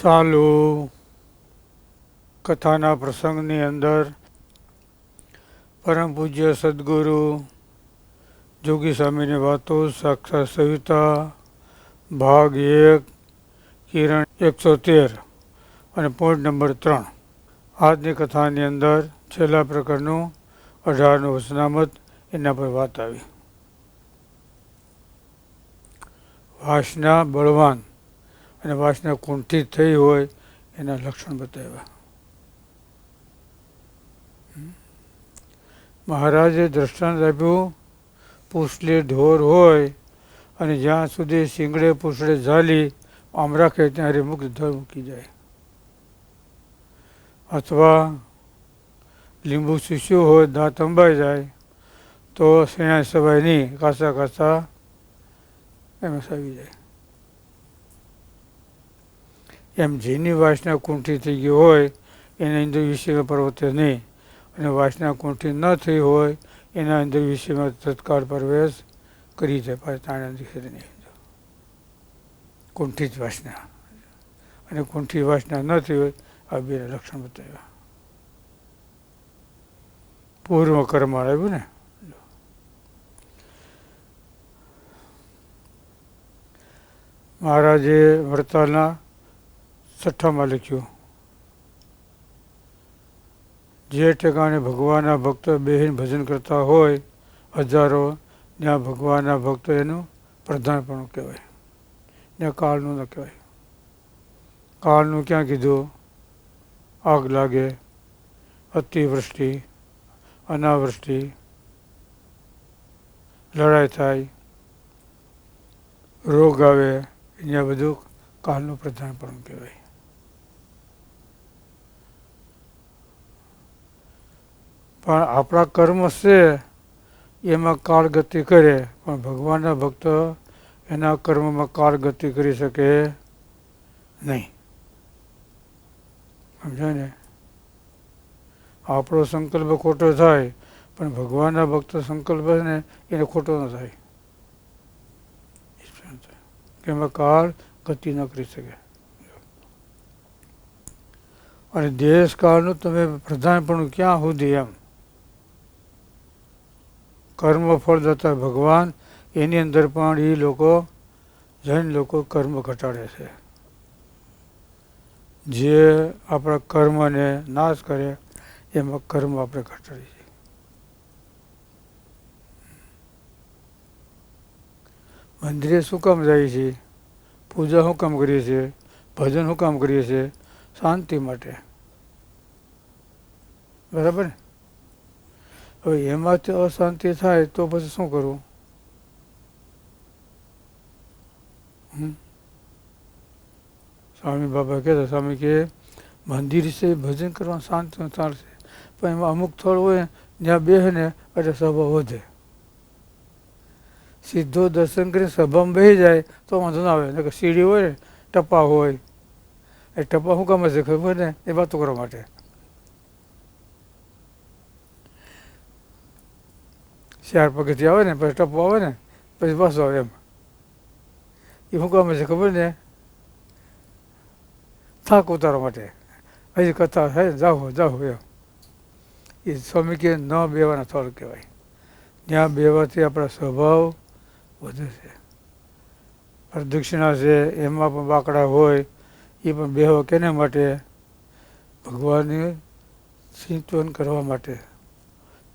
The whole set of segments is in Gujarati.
ચાલુ કથાના પ્રસંગની અંદર પરમ પૂજ્ય સદગુરુ જોગી સ્વામીની વાતો સાક્ષાત સવિતા ભાગ 1 કિરણ 113 અને પોઈન્ટ નંબર 3. આજની કથાની અંદર છેલ્લા પ્રકરણનું 18નું વચનામત એના પર વાત આવી. વાસના બળવાન અને વાસના કુંઠિત થઈ હોય એના લક્ષણ બતાવ્યા. મહારાજે દ્રષ્ટાંત આપ્યું, પૂછલે ઢોર હોય અને જ્યાં સુધી શીંગડે પૂછડે ઝાલી આમ રાખે ત્યારે મુક્ત ઢોર મૂકી જાય. અથવા લીંબુ શીશ્યું હોય, દાંત અંબાઈ જાય તો શેણા સવાય નહીં, કાસા કાસા એમાં આવી જાય. એમ જેની વાસના કુંઠી થઈ ગઈ હોય એના ઇન્દ્રિય વિષયમાં પ્રવૃત્તિ નહીં, અને વાસના કુંઠી ન થઈ હોય એના ઇન્દ્રિય વિષયમાં તત્કાળ પ્રવેશ કરી જાય. કુંઠિત વાસના અને કુંઠી વાસના ન થઈ હોય આ બેના લક્ષણ બતાવ્યા. પૂર્વ કર્મ આવ્યું ને. મહારાજે વડતાલના 6માં લખ્યું, જે ઠેકાણે ભગવાનના ભક્તો બેહીને ભજન કરતા હોય હજારો, ત્યાં ભગવાનના ભક્તો એનું પ્રધાનપણું કહેવાય. ત્યાં કાળનું ન કહેવાય. કાળનું ક્યાં કીધું? આગ લાગે, અતિવૃષ્ટિ, અનાવૃષ્ટિ, લડાઈ થાય, રોગ આવે, અહીંયા બધું કાળનું પ્રધાનપણું કહેવાય. પણ આપણા કર્મ છે એમાં કાળ ગતિ કરે, પણ ભગવાનના ભક્તો એના કર્મમાં કાળ ગતિ કરી શકે નહીં. સમજાય ને? આપણો સંકલ્પ ખોટો થાય પણ ભગવાનના ભક્તો સંકલ્પ છે ને એને ખોટો ન થાય. કે એમાં કાળ ગતિ ન કરી શકે. અને દેશ કાળનું તમે પ્રધાનપણું ક્યાં સુધી? એમ કર્મ ફળદાતા ભગવાન, એની અંદર પણ એ લોકો જૈન લોકો કર્મ ઘટાડે છે. જે આપણા કર્મને નાશ કરે એમાં કર્મ આપણે ઘટાડીએ છીએ. મંદિરે શું કામ જાય છે? પૂજા શું કામ કરીએ છીએ? ભજન શું કામ કરીએ છીએ? શાંતિ માટે. બરાબર ને? હવે એમાંથી અશાંતિ થાય તો પછી શું કરવું? સ્વામી બાબા કહેતા, સ્વામી કે મંદિર છે ભજન કરવાનું શાંતિ ચાલશે, પણ એમાં અમુક સ્થળ હોય જ્યાં બેસે ને એટલે સભા વધે. સીધો દર્શન કરીને સભામાં બેસી જાય તો વાંધો ના આવે. સીડી હોય ને, ટપા હોય, એ ટપા શું કામ છે ખબર ને? એ વાતો કરવા માટે. ચાર પગથી આવે ને પછી ટપો આવે ને પછી પાછો આવે. એમ એ શું કામ છે ખબર ને? થાક ઉતારવા માટે. હજી કથા થાય, જાઓ જાઓ એમ. એ સ્વામી કે ન બેવાના સ્થળ કહેવાય. ત્યાં બેવાથી આપણા સ્વભાવ વધે છે. પ્રદક્ષિણા છે એમાં પણ બાકડા હોય, એ પણ બેહવા કેના માટે? ભગવાનને ચિંતન કરવા માટે.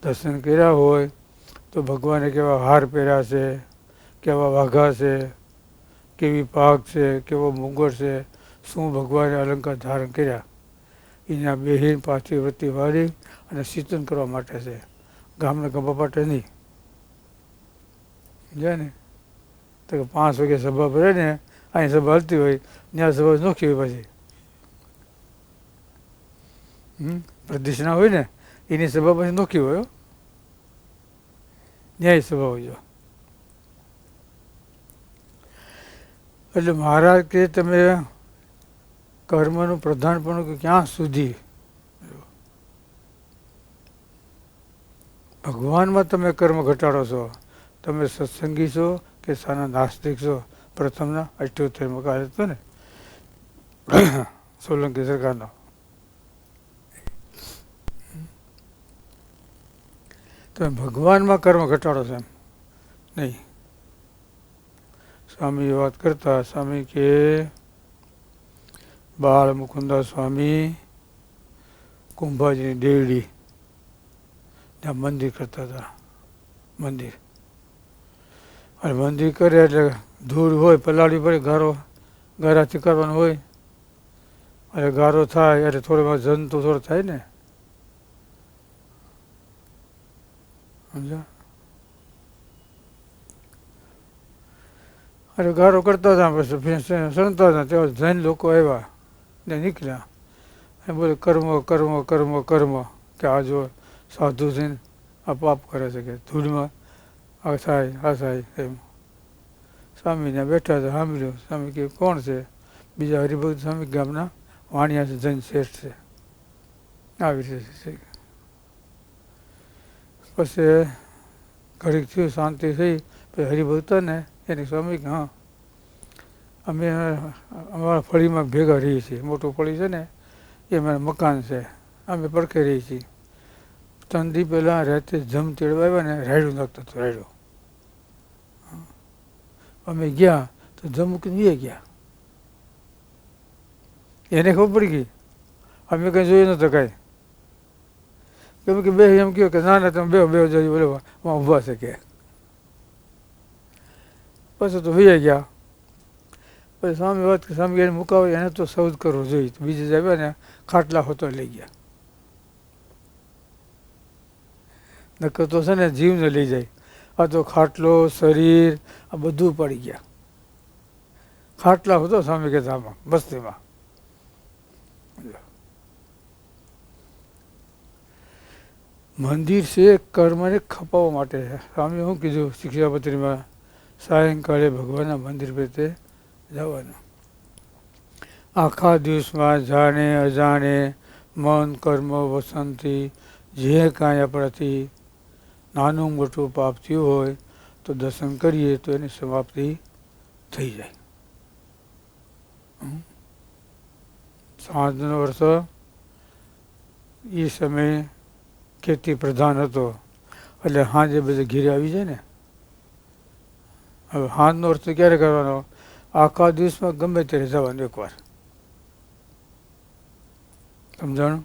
દર્શન કર્યા હોય તો ભગવાને કેવા હાર પહેર્યા છે, કેવા વાઘા છે, કેવી પાઘ છે, કેવો મુગટ છે, શું ભગવાને અલંકાર ધારણ કર્યા, એના બેહીન પાછી વૃત્તિ વાળી અને ચિંતન કરવા માટે છે. ગામને ગમવા માટે નહીં. સમજાય ને? તો 5 વાગે સભા ભરે ને, અહીં સભા હાલતી હોય, ત્યાં સભા નોખી હોય. પછી પ્રદક્ષિણા હોય ને એની સભા પછી નોખી હોય, ન્યાય સભા હોય. એટલે મહારાજ કે તમે કર્મનું પ્રધાનપણું ક્યાં સુધી? ભગવાનમાં તમે કર્મ ઘટાડો છો. તમે સત્સંગી છો કે સાના નાસ્તિક છો? પ્રથમના 78માં કહે હતો ને સોલંકી સરકારનો. તમે ભગવાનમાં કર્મ ઘટાડો છો એમ નહીં. સ્વામી વાત કરતા, સ્વામી કે બાળ મુકુંદા સ્વામી કુંભાજીની દેવડી ત્યાં મંદિર કરતા હતા. મંદિર અને મંદિર કરે એટલે ધૂળ હોય, પલાળી પડે, ગારાથી કરવાનું હોય. અને ગારો થાય એટલે થોડીમાં જંતુ થોડો થાય ને, સમજા. અરે ગારો કરતા હતા, પછી સણતા હતા, તેવા જૈન લોકો આવ્યા ને નીકળ્યા. એ બોલે કર્મ કર્મ કર્મ કર્મ, કે આ જો સાધુ છે ને આ પાપ કરે છે, કે ધૂળમાં આ થાય એમ. સ્વામીને બેઠા હતા, સાંભળ્યું. સ્વામી કે કોણ છે? બીજા હરિભક્ત સ્વામી ગામના વાણિયા છે, જૈન શ્રેષ્ઠ છે. આવી રીતે છે. પછી ઘડીક થયું, શાંતિ થઈ. પછી હરિભક્ત ને એને સ્વામી કે હા, અમે અમારા ફળીમાં ભેગા રહીએ છીએ. મોટું ફળી છે ને એ અમારા મકાન છે, અમે પડખે રહીએ છીએ. 3 દી પહેલાં રાતે જમ તેડવા આવ્યા ને, રાયડું નાખતા હતું, રાયડું. અમે ગયા તો જમ મૂકીને ગયા. એને ખબર પડી ગઈ, અમે કંઈ જોયું નહોતું કાંઈ. કેમ કે બે એમ કહ્યું કે ના તમે બે જઈ બોલે ઊભા છે કે. પછી તો વૈયા ગયા. પછી સ્વામી વાત કે સ્વામી એને મુકાવે, એને તો સૌદ કરવો જોઈએ. બીજે જ આવ્યા ને ખાટલા હોતો લઈ ગયા. નકર તો છે ને જીવને લઈ જાય. આ તો ખાટલો, શરીર આ બધું પડી ગયા. ખાટલા હતો સ્વામી કહેતા આમાં બસ્તીમાં. મંદિર છે કર્મને ખપાવવા માટે. સ્વામી શું કીધું શિક્ષાપત્રીમાં? સાયંકાળે ભગવાનના મંદિર પ્રત્યે જવાનું. આખા દિવસમાં જાણે અજાણે મન કર્મ વસનથી જે કાંઈ આપણાથી નાનું મોટું પાપ થયું હોય તો દર્શન કરીએ તો એની સમાપ્તિ થઈ જાય. સાંજનો વર્ષ એ સમયે ખેતી પ્રધાન હતો એટલે સાંજે બધે ઘીરે આવી જાય ને. હવે સાંજનો અર્થ ક્યારે કરવાનો? આખા દિવસમાં ગમે ત્યારે જવાનું એકવાર. સમજાણું?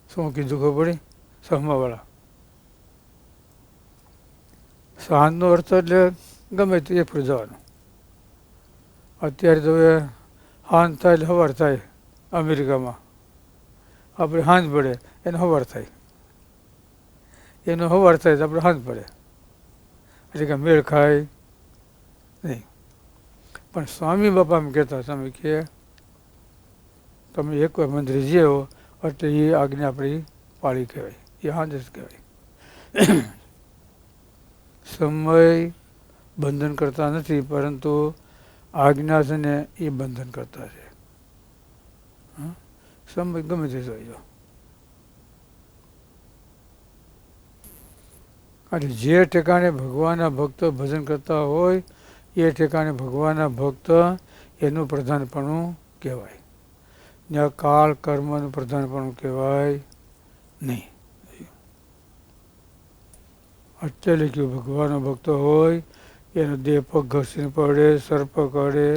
શું કીધું ખબર પડી? સહમાવાળા સાંજનો અર્થ એટલે ગમે તે એક જવાનું. અત્યારે તો હવે સાંજ થાય એટલે સવાર થાય. અમેરિકામાં આપણે સાંજ પડે એને સવાર થાય, એનો સવાર થાય તો આપણે સાંજ પડે. એટલે કે મેળ ખાય નહીં. પણ સ્વામી બાપા એમ કહેતા, સ્વામી કે તમે એકવાર મંદિરે જેવો એટલે એ આજ્ઞા આપણી પાળી કહેવાય, એ સાંજ જ કહેવાય. સમય બંધન કરતા નથી, પરંતુ આજ્ઞા છે ને એ બંધન કરતા છે. સમય ગમે તે જોઈ. એટલે જે ઠેકાણે ભગવાનના ભક્તો ભજન કરતા હોય એ ઠેકાણે ભગવાનના ભક્ત એનું પ્રધાનપણું કહેવાય. ત્યાં કાળ કર્મનું પ્રધાનપણું કહેવાય નહીં. એટલે લખ્યું ભગવાનનો ભક્ત હોય એનો દેહ પગ ઘસીને પડે, સર્પ કરડે,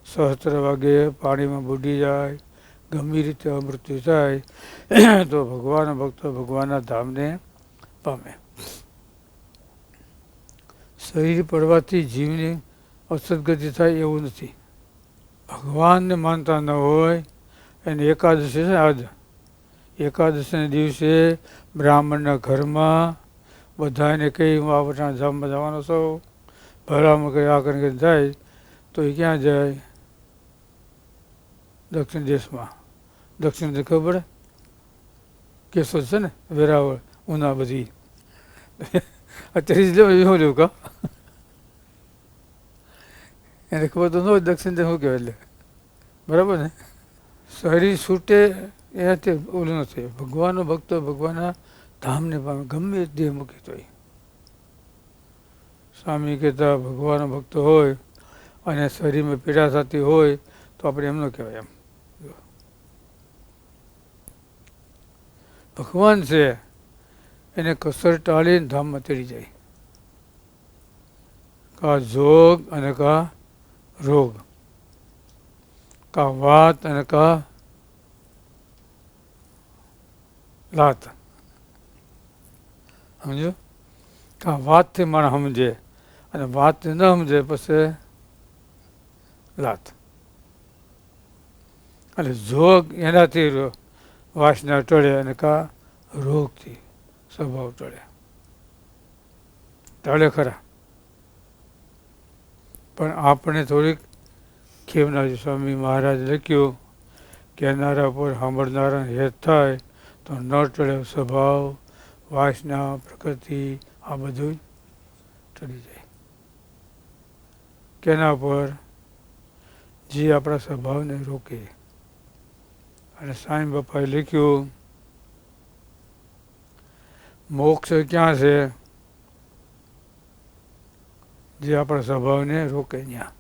સહસ્ત્ર વાગે, પાણીમાં બુડી જાય, ગમે રીતે મૃત્યુ થાય તો ભગવાનનો ભક્ત ભગવાનના ધામને પામે. શરીર પડવાથી જીવની અસદગતિ થાય એવું નથી. ભગવાનને માનતા ન હોય એને એકાદશી છે આજ એકાદશીના દિવસે બ્રાહ્મણના ઘરમાં બધાને કહી હું આ વટાણા જામમાં જવાનો છું, ભલામણ કરી આ કરીને જાય તો એ ક્યાં જાય? દક્ષિણ દેશમાં. દક્ષિણ દેશ ખબર પડે? કેશોદ છે ને, વેરાવળ, ઉના બધી અત્યારે જ લેવું લેવું કા એને ખબર તો ન હોય દક્ષિણ દેશ શું કહેવાય. એટલે બરાબર ને? શરીર છૂટે એનાથી ઓલું નથી. ભગવાનનો ભક્તો ભગવાનના ધામને પામે ગમે દેહ મૂકી તો. સ્વામી કહેતા ભગવાનનો ભક્ત હોય અને શરીરમાં પીડા થતી હોય તો આપણે એમ ન કહેવાય. એમ ભગવાન છે એને કસર ટાળીને ધામમાં તેડી જાય. કા જોગ અને કા રોગ, કા વાત અને કા લાત. સમજો? કા વાતથી માણસ સમજે અને વાતથી ન સમજે પછી લાત. એટલે જોગ એનાથી વાસના ટળે અને કા રોગથી સ્વભાવ ટળે. ટળે ખરા પણ આપણે થોડીક ખેવનાજી સ્વામી મહારાજ લખ્યું કહેનારા પર સાંભળનારા હેત થાય તો ન ટળે સ્વભાવ, વાસના, પ્રકૃતિ આ બધું ટળી જાય. કેના પર? જે આપણા સ્વભાવને રોકે. અને સાંઈ બાપાએ લખ્યું મોક્ષ ક્યાં છે? જે આપણા સ્વભાવને રોકે ત્યાં.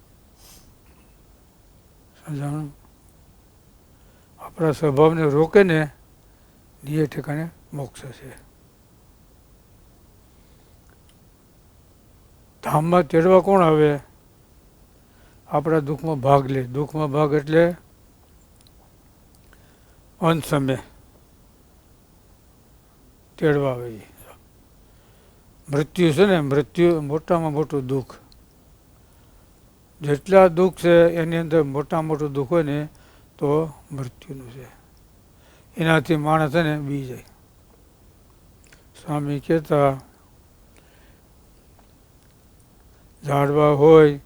સમજાણું? આપણા સ્વભાવને રોકે ને એ ઠેકાણે મોક્ષ છે. ધામમાં તેડવા કોણ આવે? આપણા દુઃખમાં ભાગ લે. દુઃખમાં ભાગ એટલે અંત સમય તેડવા આવે. મૃત્યુ છે ને, મૃત્યુ મોટામાં મોટું દુઃખ. જેટલા દુઃખ છે એની અંદર મોટામાં મોટું દુઃખ હોય ને તો મૃત્યુનું છે. એનાથી માણસ છે ને બી જાય. સ્વામી કહેતા ઝાડવા હોય,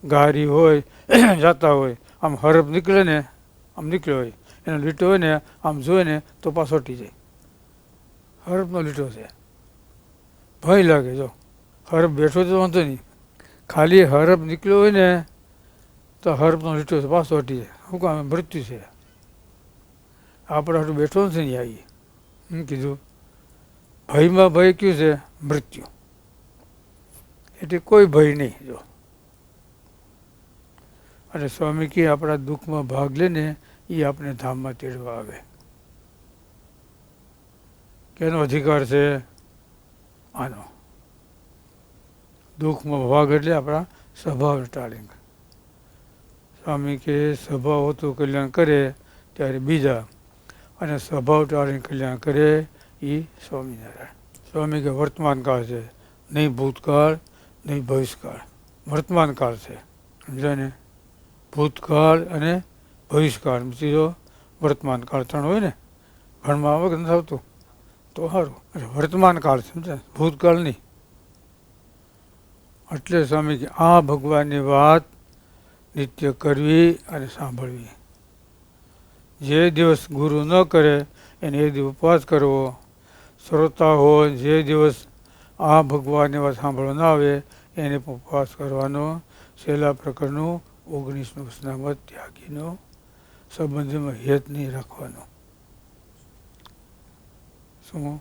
ગારી હોય, જાતા હોય, આમ હરફ નીકળે ને, આમ નીકળ્યો હોય એનો લીટો હોય ને આમ જોઈ ને તો પાછો હટી જાય. હરફનો લીટો છે, ભય લાગે. જો હરફ બેઠો તો વાંધો નહીં, ખાલી હરફ નીકળ્યો હોય ને તો હરફનો લીટો છે પાછો હટી જાય. શું કામ? મૃત્યુ છે. આપણે હાટું બેઠો નથી ને આવી. શું કીધું? ભયમાં ભય કયું છે? મૃત્યુ. એટલે કોઈ ભય નહીં. જો અને સ્વામી કે આપણા દુઃખમાં ભાગ લે ને એ આપણે ધામમાં તેડવા આવે. કેનો અધિકાર છે? આનો. દુઃખમાં ભાગ એટલે આપણા સ્વભાવ ટાળીને. સ્વામી કે સ્વભાવ હોતું કલ્યાણ કરે ત્યારે બીજા, અને સ્વભાવ ટાળીને કલ્યાણ કરે એ સ્વામિનારાયણ. સ્વામી કે વર્તમાન કાળ છે, નહીં ભૂતકાળ નહીં ભવિષ્યકાળ. વર્તમાન કાળ છે. સમજાય ને? ભૂતકાળ અને ભવિષ્યકાળ ત્રીજો વર્તમાન કાળ. ત્રણ હોય ને ઘરમાં આવે કે નથી આવતું તો સારું. એટલે વર્તમાન કાળ સમજાય, ભૂતકાળ નહીં. એટલે સ્વામી કે આ ભગવાનની વાત નિત્ય કરવી અને સાંભળવી. જે દિવસ ગુરુ ન કરે એને એ દિવસ ઉપવાસ કરવો. શ્રોતા હોય જે દિવસ આ ભગવાનની વાત સાંભળવા ના આવે એને ઉપવાસ કરવાનો. છેલ્લા પ્રકરણનું 19નું સ્નામત ત્યાગીનો સંબંધમાં હેત નહીં રાખવાનો. શું?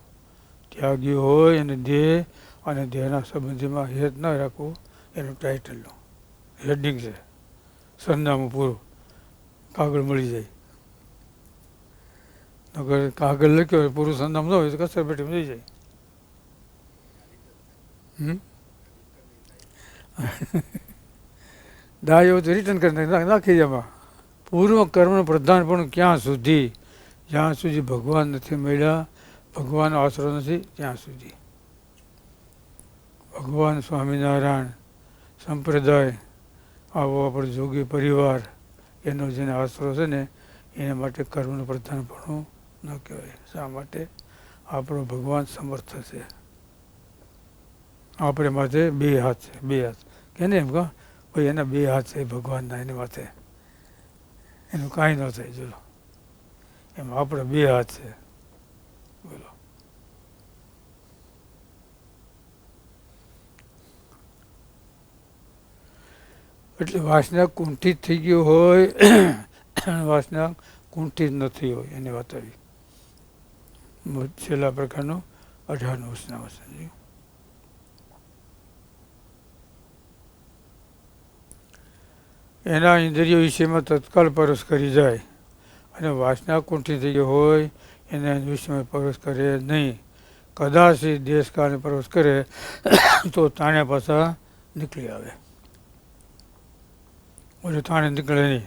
ત્યાગી હોય અને દેહ અને દેહના સંબંધીમાં હેત ન રાખવું એનું ટાઇટલનું હેડિંગ છે. સરનામું પૂરું, કાગળ મળી જાય. નકર કાગળ લખ્યો હોય પૂરું સરનામું ન હોય તો કચરા પેટીમાં જઈ જાય. દાયો તો રિટર્ન કરી નાખી એમાં. પૂર્વ કર્મનું પ્રધાન પણ ક્યાં સુધી? જ્યાં સુધી ભગવાન નથી મળ્યા, ભગવાનનો આશરો નથી ત્યાં સુધી. ભગવાન સ્વામિનારાયણ સંપ્રદાય આવો આપણો જોગી પરિવાર એનો જેને આશરો છે ને એના માટે કર્મનું પ્રધાનપણું ન કહેવાય. શા માટે? આપણો ભગવાન સમર્થ છે. આપણે માથે બે હાથ છે. બે હાથ કે ને એમ કહો ભાઈ એના બે હાથ છે ભગવાનના, એની માથે એનું કાંઈ ન થાય. ચલો એમ આપણે બે હાથ છે. બોલો. એટલે વાસના કુંઠિત થઈ ગયું હોય, વાસના કુંઠિત નથી હોય એને વાત આવી. છેલ્લા પ્રકારનું 18નું સ્નાન સમજ્યું. એના ઇન્દ્રિયો વિષયમાં તત્કાલ પરસ કરી જાય અને વાસના કુંઠી થઈ ગઈ હોય એના વિષયમાં પરસ કરે નહીં. કદાચ દેશકાળને પરસ કરે તો તાણે પાછા નીકળી આવે. ઓલું તાણે નીકળે નહીં.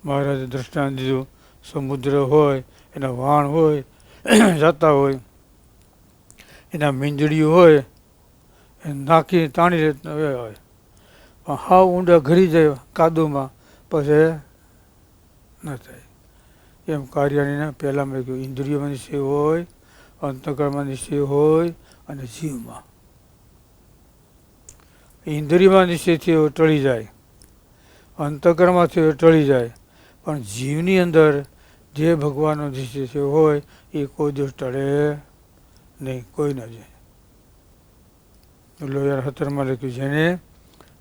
મહારાજે દ્રષ્ટાંત દીધું, સમુદ્ર હોય એના વાણ હોય જતા હોય, એના મીંદડીઓ હોય એ નાખી તાણી હોય, પણ હાવ ઊંડા ઘરી જાય કાદુમાં પછી ન થાય. એમ કાર્યની પહેલાં મેં કહ્યું ઇન્દ્રિયોમાં નિશ્ચય હોય, અંતઃકરણમાં નિશ્ચય હોય અને જીવમાં. ઇન્દ્રિયમાં નિશ્ચયથી એવો ટળી જાય, અંતઃકરણમાંથી એવો ટળી જાય, પણ જીવની અંદર જે ભગવાનનો નિશ્ચય હોય એ કોઈ દિવસ ટળે નહીં, કોઈ ના જાય. લોહિયાર 17માં લખ્યું જેને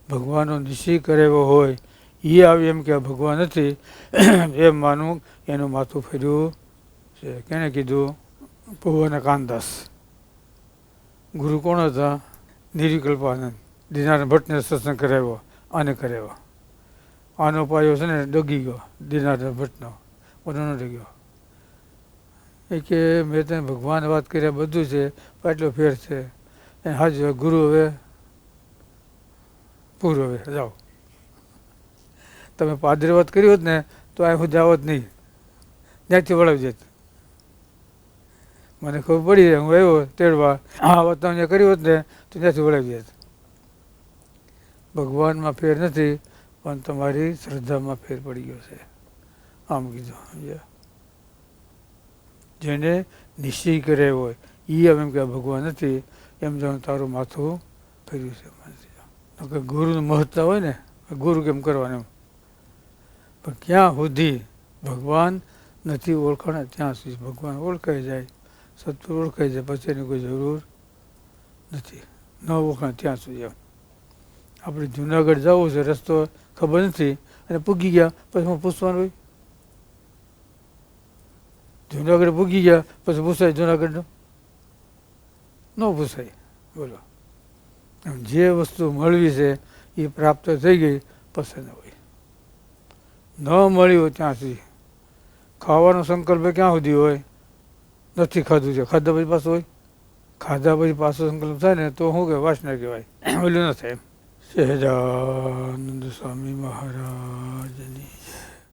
ભગવાનનો નિશ્ચય કરેલો હોય એ આવી એમ કે ભગવાન નથી એમ માનવું એનું માથું ફર્યું છે. કેને કીધું? ભુવન કાનદાસ. ગુરુ કોણ હતા? નિરિકલ્પાનંદ. દિનાનાથ ભટ્ટને સત્સંગ કરાવ્યો, આને કરાવ્યો. આનો પાયો છે ને ડગી ગયો દિનાનાથ ભટ્ટનો, ઓનો ડગ્યો. એ કે મેં તને ભગવાન વાત કર્યા બધું છે પણ એટલો ફેર છે. એને હાજર ગુરુ હવે પૂરું, હવે જાઓ. તમે પાદરી વાત કરી હોત ને તો આ હું જાવત નહીં, ત્યાંથી વળાવી જત. મને ખબર પડી હું આવ્યો તેડવા, આ વાત તમે કરી હોત ને તો ત્યાંથી વળાવી જત. ભગવાનમાં ફેર નથી પણ તમારી શ્રદ્ધામાં ફેર પડી ગયો છે. આમ કીધું. જેને નિશ્ચય કરે હોય એ એમ કે ભગવાન નથી એમ જાણ તારું માથું ફેર્યું છે. ગુરુનું મહત્વ હોય ને, ગુરુ કેમ કરવાનું એમ. પણ ક્યાં સુધી ભગવાન નથી ઓળખાણ ત્યાં સુધી ભગવાન ઓળખાઈ જાય, સત્વ ઓળખાઈ જાય પછી એની કોઈ જરૂર નથી. ન ઓળખાણ ત્યાં સુધી. એમ આપણે જુનાગઢ જવું છે, રસ્તો ખબર નથી અને પૂગી ગયા પછી હું પૂછવાનું હોય? જુનાગઢ પૂગી ગયા પછી પૂછાય જુનાગઢનું? ન પૂછાય. બોલો, જે વસ્તુ મળવી છે એ પ્રાપ્ત થઈ ગઈ પછી ન હોય. ન મળી હોય ત્યાં સુધી ખાવાનો સંકલ્પ ક્યાં સુધી હોય? નથી ખાધું છે, ખાધા પછી પાછું હોય? ખાધા પછી પાછો સંકલ્પ થાય ને તો શું કે વાસના કહેવાય, ઓલું ન થાય. એમ સહેજાનંદ સ્વામી મહારાજની